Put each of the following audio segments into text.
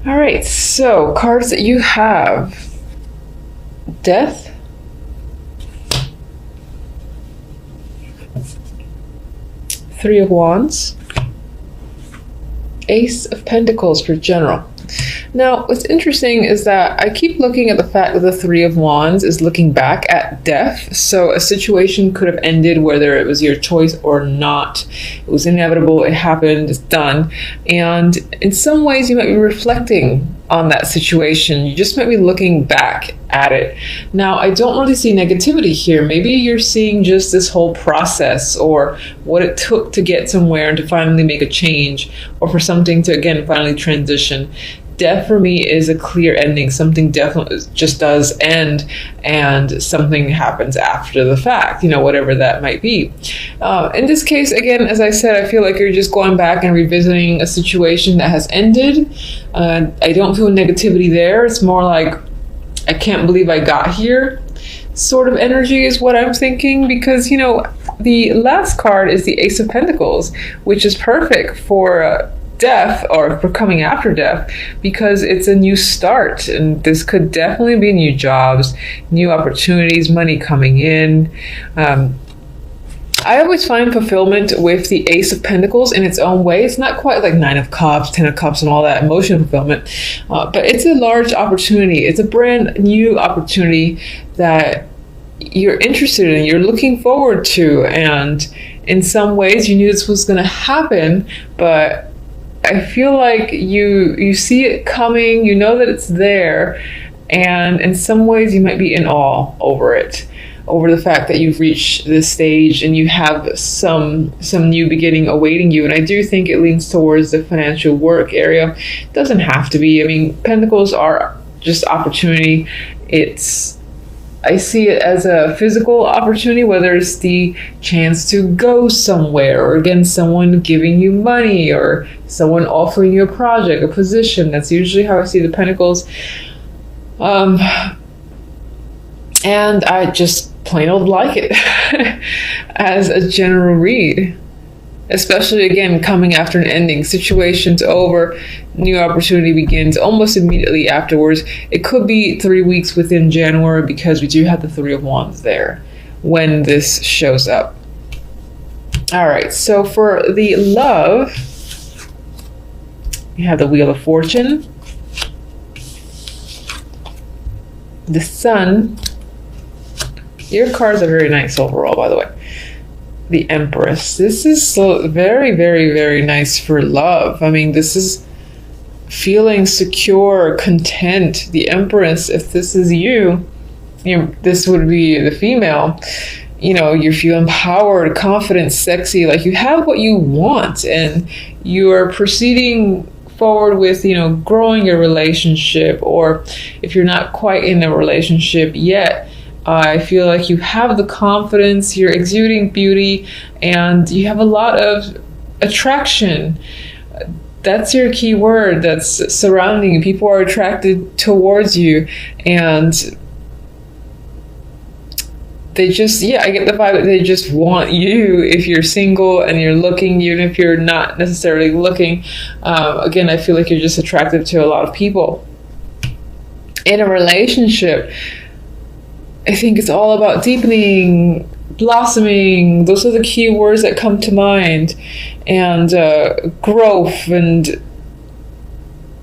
All right, so cards that you have: Death, Three of Wands, Ace of Pentacles for general. Now, what's interesting is that I keep looking at the fact that the Three of Wands is looking back at death. So a situation could have ended whether it was your choice or not. It was inevitable, it happened, it's done. And in some ways you might be reflecting on that situation. You just might be looking back at it. Now, I don't really see negativity here. Maybe you're seeing just this whole process or what it took to get somewhere and to finally make a change, or for something to, again, finally transition. Death for me is a clear ending. Something definitely just does end, and something happens after the fact, whatever that might be. In this case, again, as I said, I feel like you're just going back and revisiting a situation that has ended. I don't feel negativity there. It's more like, I can't believe I got here sort of energy is what I'm thinking, because, the last card is the Ace of Pentacles, which is perfect for death, or for coming after death, because it's a new start, and this could definitely be new jobs, new opportunities, money coming in. I always find fulfillment with the Ace of Pentacles in its own way. It's not quite like Nine of Cups, Ten of Cups, and all that emotional fulfillment, but it's a large opportunity. It's a brand new opportunity that you're interested in, you're looking forward to, and in some ways you knew this was going to happen, but I feel like you see it coming, you know that it's there, and in some ways you might be in awe over it, over the fact that you've reached this stage and you have some new beginning awaiting you. And I do think it leans towards the financial work area. It doesn't have to be. I mean, Pentacles are just opportunity. I see it as a physical opportunity, whether it's the chance to go somewhere, or again, someone giving you money, or someone offering you a project, a position. That's usually how I see the Pentacles. And I just plain old like it as a general read. Especially, again, coming after an ending. Situation's over, new opportunity begins almost immediately afterwards. It could be 3 weeks within January, because we do have the Three of Wands there when this shows up. All right, so for the love, we have the Wheel of Fortune, the Sun. Your cards are very nice overall, by the way. The Empress. This is so very, very, very nice for love. I mean, this is feeling secure, content. The Empress, if this is you, this would be the female. You feel empowered, confident, sexy, like you have what you want, and you are proceeding forward with, growing your relationship, or if you're not quite in a relationship yet, I feel like you have the confidence, you're exuding beauty, and you have a lot of attraction. That's your key word that's surrounding you. People are attracted towards you, and they just, I get the vibe that they just want you if you're single and you're looking, even if you're not necessarily looking. Again, I feel like you're just attracted to a lot of people. In a relationship, I think it's all about deepening, blossoming. Those are the key words that come to mind. And growth. And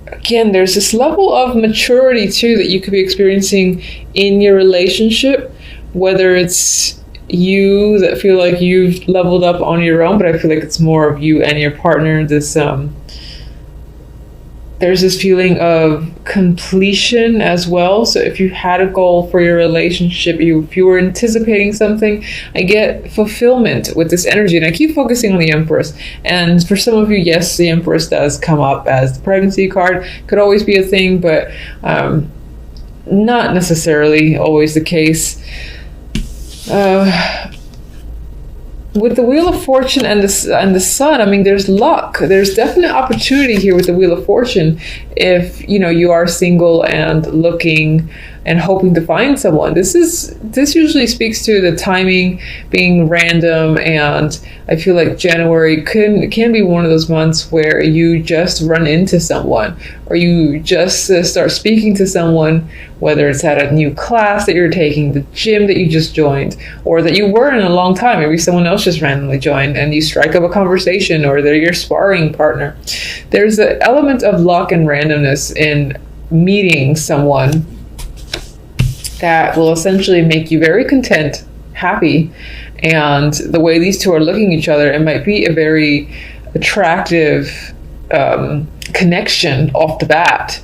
again, there's this level of maturity too that you could be experiencing in your relationship, whether it's you that feel like you've leveled up on your own, but I feel like it's more of you and your partner. There's this feeling of completion as well. So if you had a goal for your relationship, if you were anticipating something, I get fulfillment with this energy. And I keep focusing on the Empress. And for some of you, yes, the Empress does come up as the pregnancy card. Could always be a thing, but not necessarily always the case. With the Wheel of Fortune and the Sun, I mean, there's luck. There's definite opportunity here with the Wheel of Fortune. If you are single and looking, and hoping to find someone. This usually speaks to the timing being random, and I feel like January can be one of those months where you just run into someone, or you just start speaking to someone, whether it's at a new class that you're taking, the gym that you just joined, or that you were in a long time. Maybe someone else just randomly joined and you strike up a conversation, or they're your sparring partner. There's an element of luck and randomness in meeting someone that will essentially make you very content, happy. And the way these two are looking at each other, it might be a very attractive connection off the bat.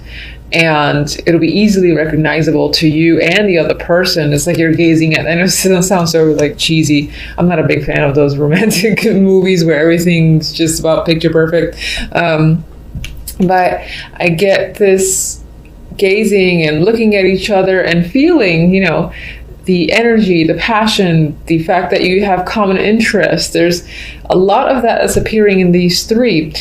And it'll be easily recognizable to you and the other person. It's like you're gazing at, I know it sounds so like cheesy. I'm not a big fan of those romantic movies where everything's just about picture perfect. But I get this gazing and looking at each other and feeling, the energy, the passion, the fact that you have common interests. There's a lot of that that's appearing in these three.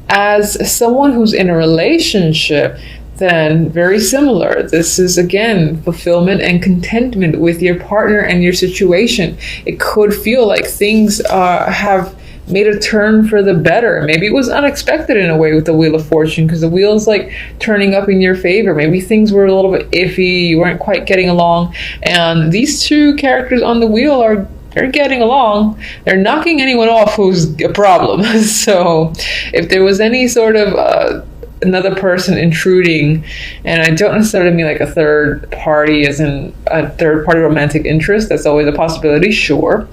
As someone who's in a relationship, then very similar. This is, again, fulfillment and contentment with your partner and your situation. It could feel like things have made a turn for the better. Maybe it was unexpected in a way with the Wheel of Fortune, because the wheel's like turning up in your favor. Maybe things were a little bit iffy, you weren't quite getting along, and these two characters on the wheel they're getting along. They're knocking anyone off who's a problem. So if there was any sort of another person intruding, and I don't necessarily mean like a third party as in a third party romantic interest, that's always a possibility, sure.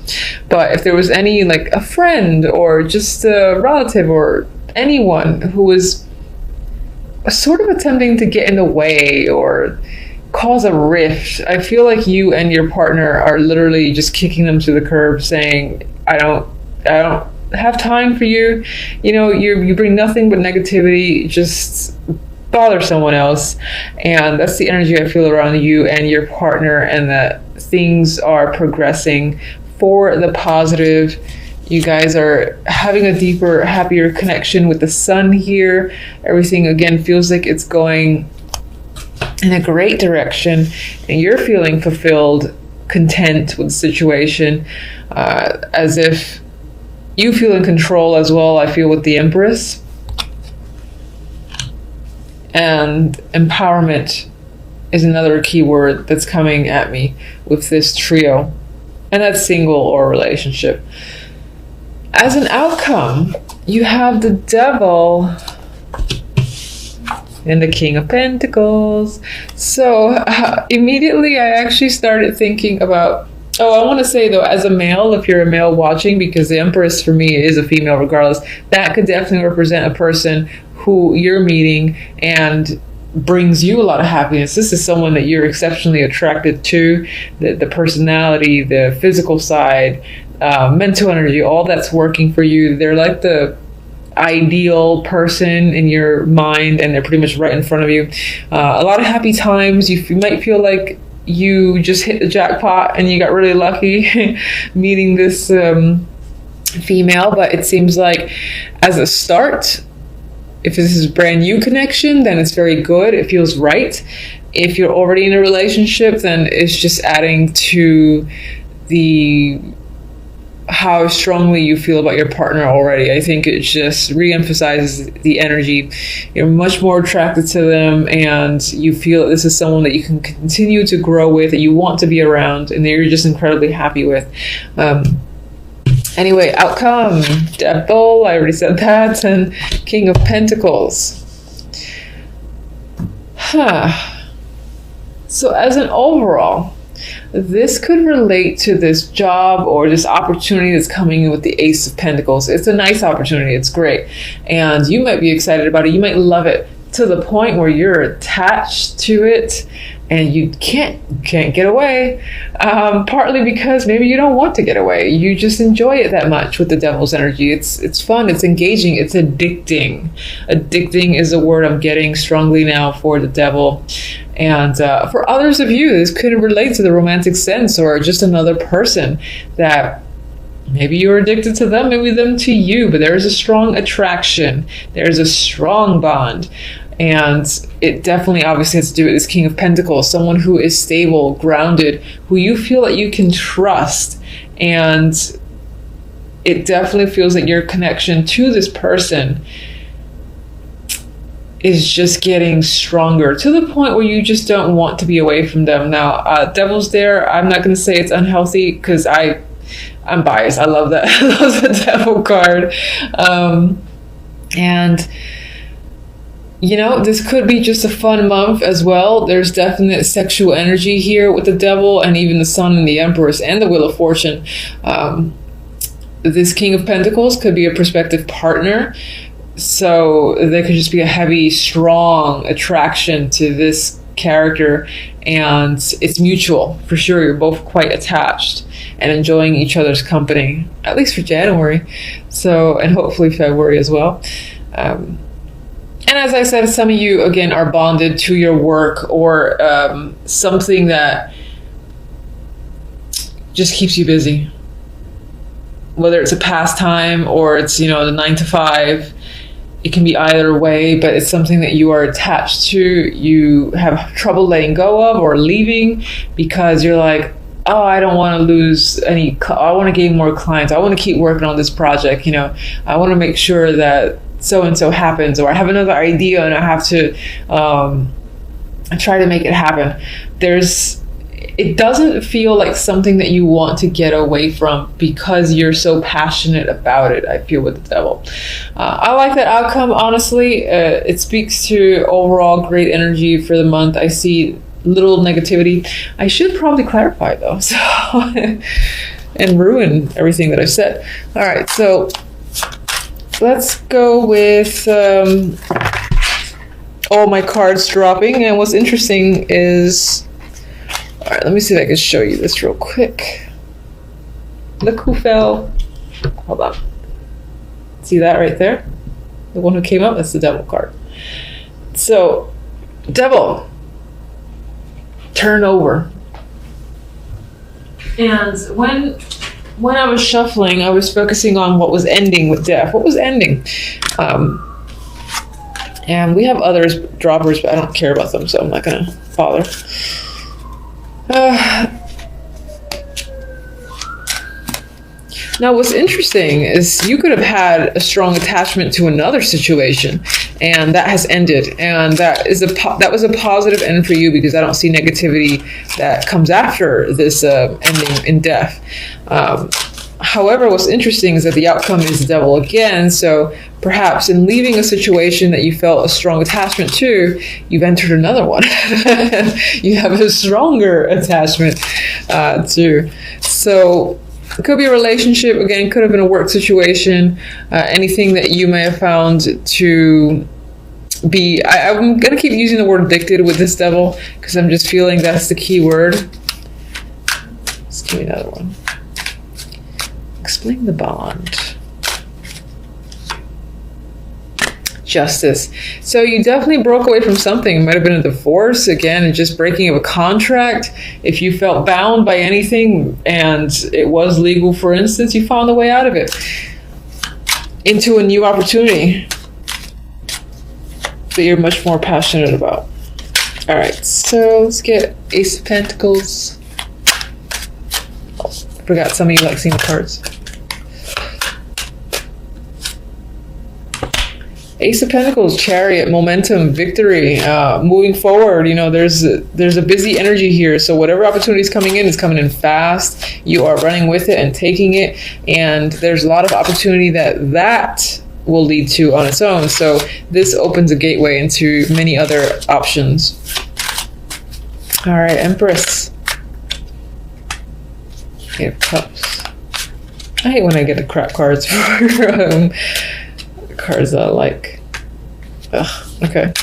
But if there was any, like a friend or just a relative or anyone who was sort of attempting to get in the way or cause a rift, I feel like you and your partner are literally just kicking them to the curb, saying, I don't have time for you. You bring nothing but negativity. Just bother someone else. And that's the energy I feel around you and your partner, and that things are progressing for the positive. You guys are having a deeper, happier connection with the sun here. Everything, again, feels like it's going in a great direction, and you're feeling fulfilled, content with the situation, as if you feel in control as well. I feel with the Empress. And empowerment is another key word that's coming at me with this trio. And that's single or relationship. As an outcome, you have the Devil and the King of Pentacles. So immediately I actually started thinking about, I want to say though, as a male, if you're a male watching, because the Empress for me is a female regardless, that could definitely represent a person who you're meeting and brings you a lot of happiness. This is someone that you're exceptionally attracted to. The personality, the physical side, mental energy, all that's working for you. They're like the ideal person in your mind, and they're pretty much right in front of you. A lot of happy times. You might feel like you just hit the jackpot and you got really lucky meeting this female, but it seems like as a start, if this is a brand new connection, then it's very good. It feels right. If you're already in a relationship, then it's just adding to how strongly you feel about your partner already. I think it just reemphasizes the energy. You're much more attracted to them, and you feel that this is someone that you can continue to grow with, that you want to be around, and that you're just incredibly happy with. Anyway, outcome, Devil, I already said that, and King of Pentacles. So as an overall, this could relate to this job or this opportunity that's coming in with the Ace of Pentacles. It's a nice opportunity. It's great. And you might be excited about it. You might love it to the point where you're attached to it and you can't get away. Partly because maybe you don't want to get away. You just enjoy it that much with the Devil's energy. It's fun. It's engaging. It's addicting. Addicting is a word I'm getting strongly now for the Devil. And for others of you, this could relate to the romantic sense, or just another person that maybe you're addicted to them, maybe them to you, but there is a strong attraction. There's a strong bond. And it definitely obviously has to do with this King of Pentacles, someone who is stable, grounded, who you feel that you can trust. And it definitely feels like your connection to this person is just getting stronger to the point where you just don't want to be away from them. Now, Devil's there. I'm not going to say it's unhealthy because I'm biased. I love that. I love the Devil card. And you know, this could be just a fun month as well. There's definite sexual energy here with the Devil and even the Sun and the Empress and the Wheel of Fortune. This King of Pentacles could be a prospective partner. So there could just be a heavy, strong attraction to this character, and it's mutual for sure. You're both quite attached and enjoying each other's company, at least for January. So, and hopefully February as well. And as I said, some of you, again, are bonded to your work or something that just keeps you busy. Whether it's a pastime or it's, you know, the 9 to 5, it can be either way, but it's something that you are attached to, you have trouble letting go of or leaving because you're like, oh, I don't want to lose any, I want to gain more clients. I want to keep working on this project. You know, I want to make sure that so-and-so happens, or I have another idea and I have to try to make it happen. It doesn't feel like something that you want to get away from because you're so passionate about it, I feel, with the Devil. I like that outcome, honestly. It speaks to overall great energy for the month. I see little negativity. I should probably clarify though, so and ruin everything that I've said. All right, so let's go with all my cards dropping. And what's interesting is, all right, let me see if I can show you this real quick. Look who fell. Hold on. See that right there? The one who came up, that's the Devil card. So, Devil, turn over. And when I was shuffling, I was focusing on what was ending with death. What was ending? And we have others, droppers, but I don't care about them, so I'm not going to bother. Now, what's interesting is you could have had a strong attachment to another situation, and that has ended. And that was a positive end for you because I don't see negativity that comes after this ending in death. However, what's interesting is that the outcome is the Devil again. So perhaps in leaving a situation that you felt a strong attachment to, you've entered another one. You have a stronger attachment to. So it could be a relationship, again, it could have been a work situation, anything that you may have found to be, I'm going to keep using the word addicted with this Devil because I'm just feeling that's the key word. Let's give me another one. Explain the bond. Justice. So you definitely broke away from something. It might have been a divorce, again, and just breaking of a contract. If you felt bound by anything and it was legal, for instance, you found a way out of it into a new opportunity that you're much more passionate about. All right, so let's get Ace of Pentacles. Oh, I forgot some of you like seeing the cards. Ace of Pentacles, Chariot, momentum, victory, moving forward. You know, there's a busy energy here. So whatever opportunity is coming in is coming in fast. You are running with it and taking it. And there's a lot of opportunity that will lead to on its own. So this opens a gateway into many other options. All right, Empress. Eight of Cups. I hate when I get the crap cards for cards that I like. Ugh, okay.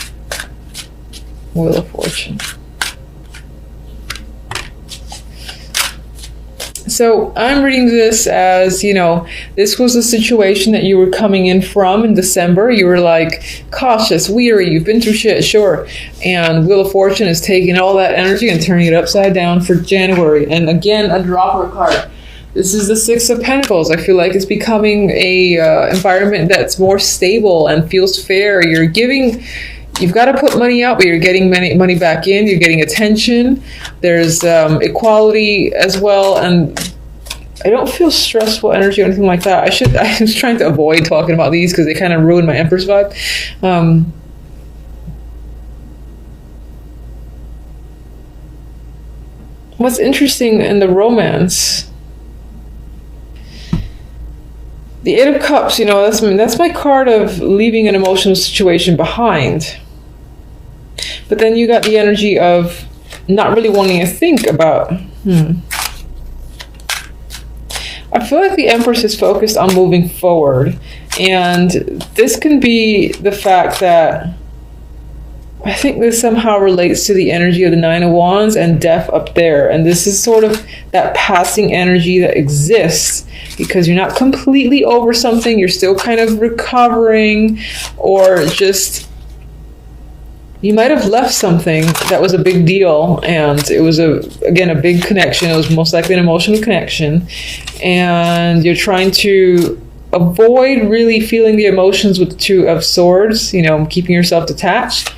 Wheel of Fortune. So I'm reading this as, you know, this was a situation that you were coming in from in December. You were like cautious, weary, you've been through shit, sure. And Wheel of Fortune is taking all that energy and turning it upside down for January. And again, a dropper card. This is the Six of Pentacles. I feel like it's becoming a environment that's more stable and feels fair. You're giving you've got to put money out, but you're getting money back in. You're getting attention. There's equality as well, and I don't feel stressful energy or anything like that. I was trying to avoid talking about these because they kind of ruin my Empress vibe. What's interesting in the romance, the Eight of Cups, that's my card of leaving an emotional situation behind. But then you got the energy of not really wanting to think about, I feel like the Empress is focused on moving forward. And this can be the fact that I think this somehow relates to the energy of the Nine of Wands and death up there. And this is sort of that passing energy that exists because you're not completely over something. You're still kind of recovering, or just you might have left something that was a big deal, and it was a big connection. It was most likely an emotional connection, and you're trying to avoid really feeling the emotions with the Two of Swords, keeping yourself detached,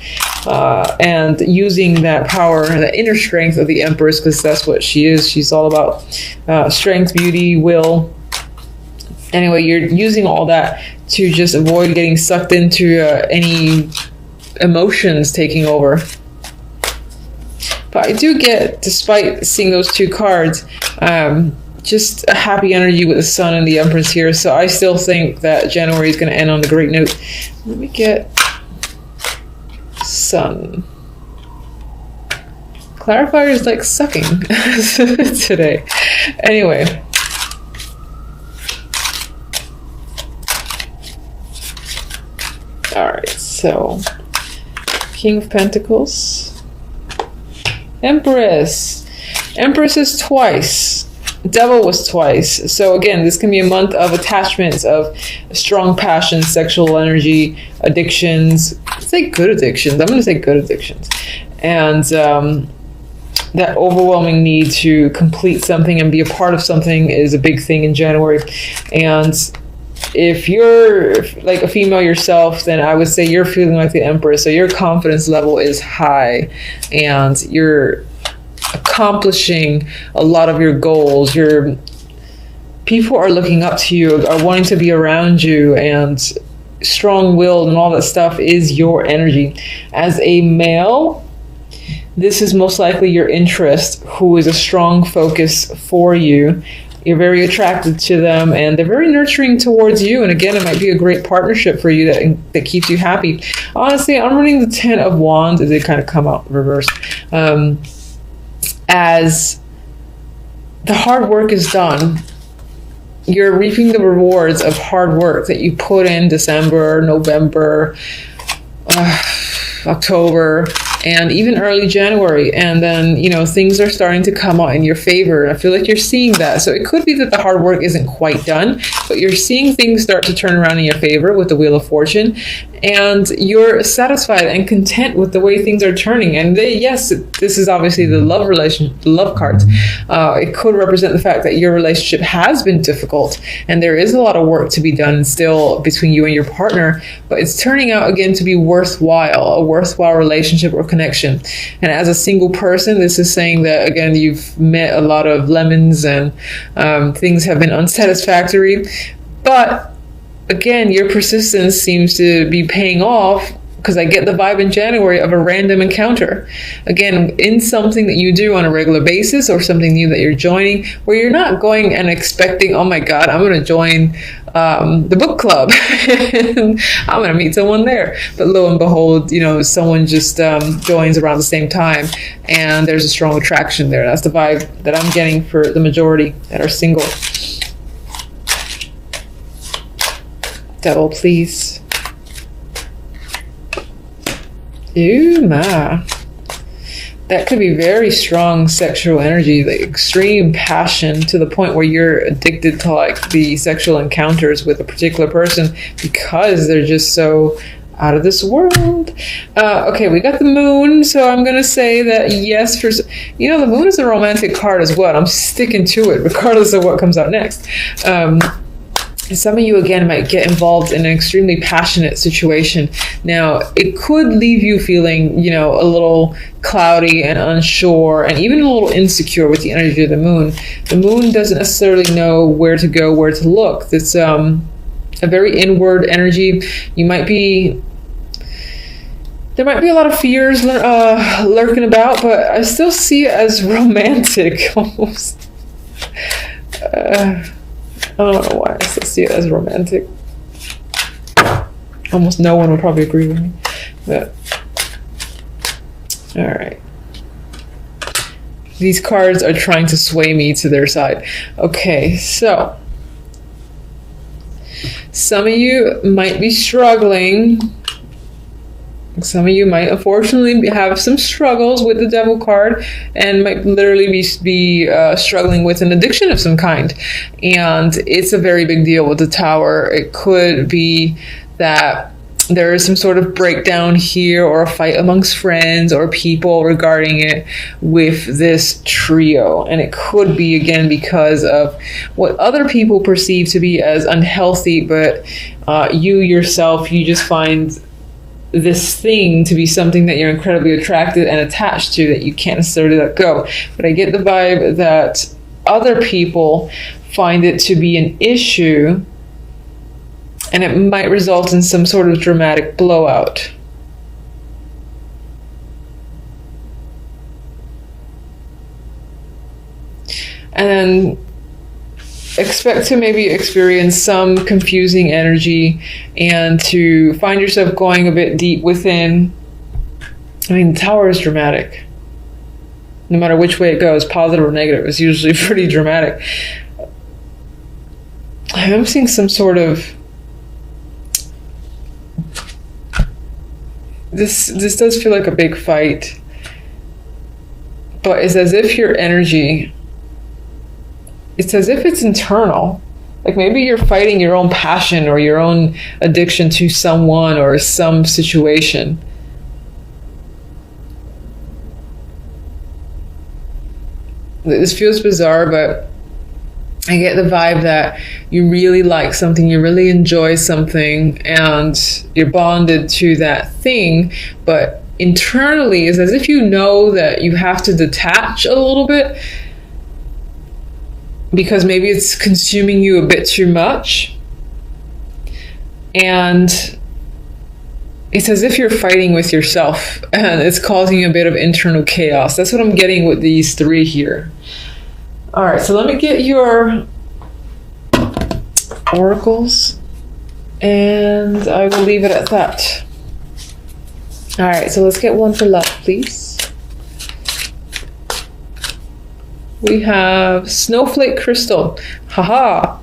and using that power, the inner strength of the Empress, because that's what she is. She's all about strength, beauty, will. Anyway, you're using all that to just avoid getting sucked into any emotions taking over. But I do get, despite seeing those two cards, just a happy energy with the Sun and the Empress here. So I still think that January is going to end on a great note. Let me get Sun. Clarifier is like sucking today. Anyway. Alright, so King of Pentacles. Empress. Empress is twice. Devil was twice. So again, this can be a month of attachments, of strong passion, sexual energy, addictions. Let's say good addictions. I'm going to say good addictions. And that overwhelming need to complete something and be a part of something is a big thing in January. And if you're like a female yourself, then I would say you're feeling like the Empress. So your confidence level is high and you're accomplishing a lot of your goals. People are looking up to you, are wanting to be around you, and strong-willed and all that stuff is your energy. As a male, this is most likely your interest, who is a strong focus for you. You're very attracted to them, and they're very nurturing towards you. And again, it might be a great partnership for you that keeps you happy. Honestly, I'm running the Ten of Wands as they kind of come out reversed. As the hard work is done, you're reaping the rewards of hard work that you put in December, November, October, and even early January. And then, things are starting to come out in your favor. I feel like you're seeing that. So it could be that the hard work isn't quite done, but you're seeing things start to turn around in your favor with the Wheel of Fortune. And you're satisfied and content with the way things are turning. And yes, this is obviously the love relation, the love cards. It could represent the fact that your relationship has been difficult and there is a lot of work to be done still between you and your partner, but it's turning out again to be worthwhile, a worthwhile relationship or connection. And as a single person, this is saying that again, you've met a lot of lemons and things have been unsatisfactory, but again, your persistence seems to be paying off, because I get the vibe in January of a random encounter. Again, in something that you do on a regular basis or something new that you're joining, where you're not going and expecting, oh my God, I'm going to join the book club. I'm going to meet someone there. But lo and behold, someone just joins around the same time and there's a strong attraction there. That's the vibe that I'm getting for the majority that are single. Devil, please. Ooh, ma. That could be very strong sexual energy, like extreme passion to the point where you're addicted to like the sexual encounters with a particular person because they're just so out of this world. Okay, we got the moon, so I'm gonna say that yes, the moon is a romantic card as well. I'm sticking to it regardless of what comes out next. Some of you, again, might get involved in an extremely passionate situation. Now, it could leave you feeling, a little cloudy and unsure and even a little insecure with the energy of the moon. The moon doesn't necessarily know where to go, where to look. It's a very inward energy. There might be a lot of fears lurking about, but I still see it as romantic almost. I don't know why I still see it as romantic. Almost no one would probably agree with me. But all right. These cards are trying to sway me to their side. Okay, so some of you might be struggling. Some of you might unfortunately have some struggles with the Devil card and might literally be struggling with an addiction of some kind. And it's a very big deal with the Tower. It could be that there is some sort of breakdown here or a fight amongst friends or people regarding it with this trio. And it could be, again, because of what other people perceive to be as unhealthy, but you yourself, you just find this thing to be something that you're incredibly attracted and attached to that you can't necessarily let go. But I get the vibe that other people find it to be an issue, and it might result in some sort of dramatic blowout. And expect to maybe experience some confusing energy and to find yourself going a bit deep within. I mean, the Tower is dramatic. No matter which way it goes, positive or negative, it's usually pretty dramatic. I'm seeing some sort of... This does feel like a big fight, but it's as if your energy... It's as if it's internal. Like maybe you're fighting your own passion or your own addiction to someone or some situation. This feels bizarre, but I get the vibe that you really like something, you really enjoy something, and you're bonded to that thing, but internally it's as if you know that you have to detach a little bit, because maybe it's consuming you a bit too much. And it's as if you're fighting with yourself and it's causing a bit of internal chaos. That's what I'm getting with these three here. All right, so let me get your oracles and I will leave it at that. All right, so let's get one for love, please. We have Snowflake Crystal. Haha.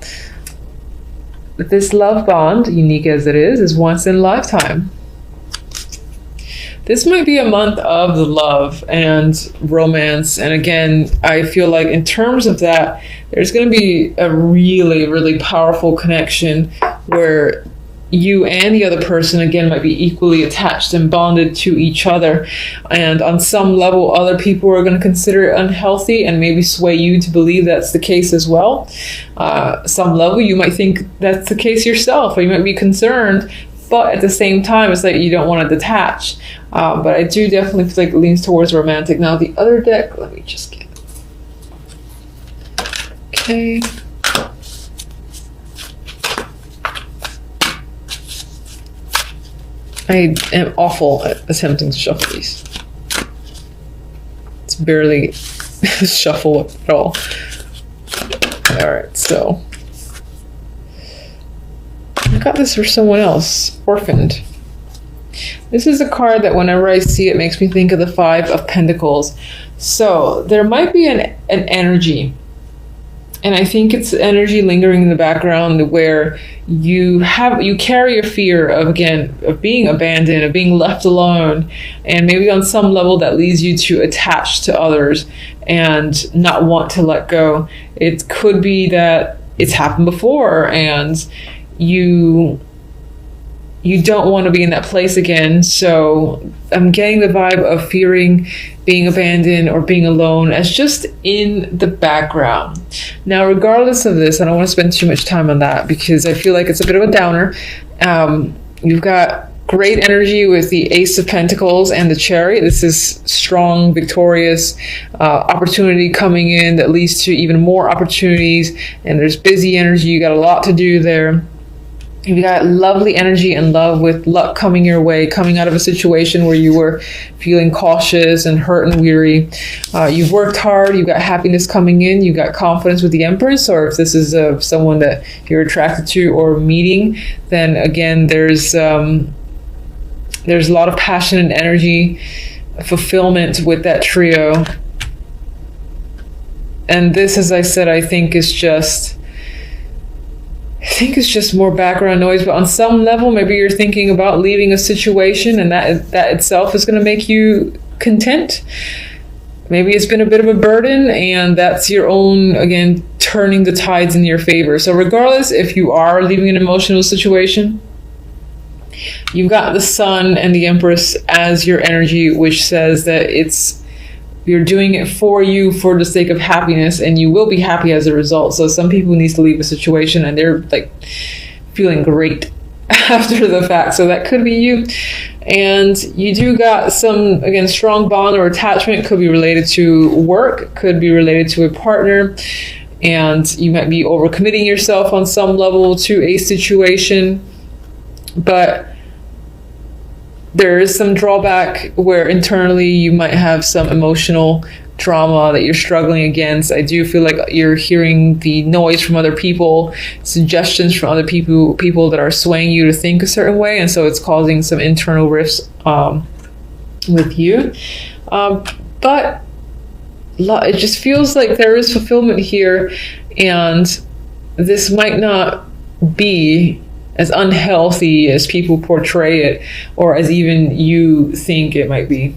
This love bond, unique as it is once in a lifetime. This might be a month of the love and romance. And again, I feel like in terms of that, there's going to be a really, really powerful connection where you and the other person, again, might be equally attached and bonded to each other. And on some level, other people are going to consider it unhealthy and maybe sway you to believe that's the case as well. Some level, you might think that's the case yourself, or you might be concerned, but at the same time, it's like you don't want to detach. But I do definitely feel like it leans towards romantic. Now, the other deck, let me just get it. Okay. I am awful at attempting to shuffle these. It's barely shuffle at all. All right, so I got this for someone else, Orphaned. This is a card that whenever I see it makes me think of the Five of Pentacles. So there might be an energy, and I think it's energy lingering in the background where you carry a fear of, again, of being abandoned, of being left alone, and maybe on some level that leads you to attach to others and not want to let go. It could be that it's happened before and you you don't want to be in that place again. So I'm getting the vibe of fearing being abandoned or being alone as just in the background. Now, regardless of this, I don't want to spend too much time on that because I feel like it's a bit of a downer. You've got great energy with the Ace of Pentacles and the Chariot. This is strong, victorious opportunity coming in that leads to even more opportunities. And there's busy energy. You got a lot to do there. You've got lovely energy and love with luck coming your way, coming out of a situation where you were feeling cautious and hurt and weary. You've worked hard. You've got happiness coming in. You've got confidence with the Empress, or if this is someone that you're attracted to or meeting, then again, there's a lot of passion and energy, fulfillment with that trio. And this, as I said, I think is just more background noise, but on some level, maybe you're thinking about leaving a situation and that itself is going to make you content. Maybe it's been a bit of a burden and that's your own, again, turning the tides in your favor. So regardless, if you are leaving an emotional situation, you've got the Sun and the Empress as your energy, which says that you're doing it for you for the sake of happiness, and you will be happy as a result. So some people need to leave a situation and they're like feeling great after the fact. So that could be you. And you do got some, again, strong bond or attachment. Could be related to work, could be related to a partner, and you might be overcommitting yourself on some level to a situation. But there is some drawback where internally you might have some emotional drama that you're struggling against. I do feel like you're hearing the noise from other people, suggestions from other people that are swaying you to think a certain way, and so it's causing some internal rifts with you. But it just feels like there is fulfillment here, and this might not be as unhealthy as people portray it, or as even you think it might be.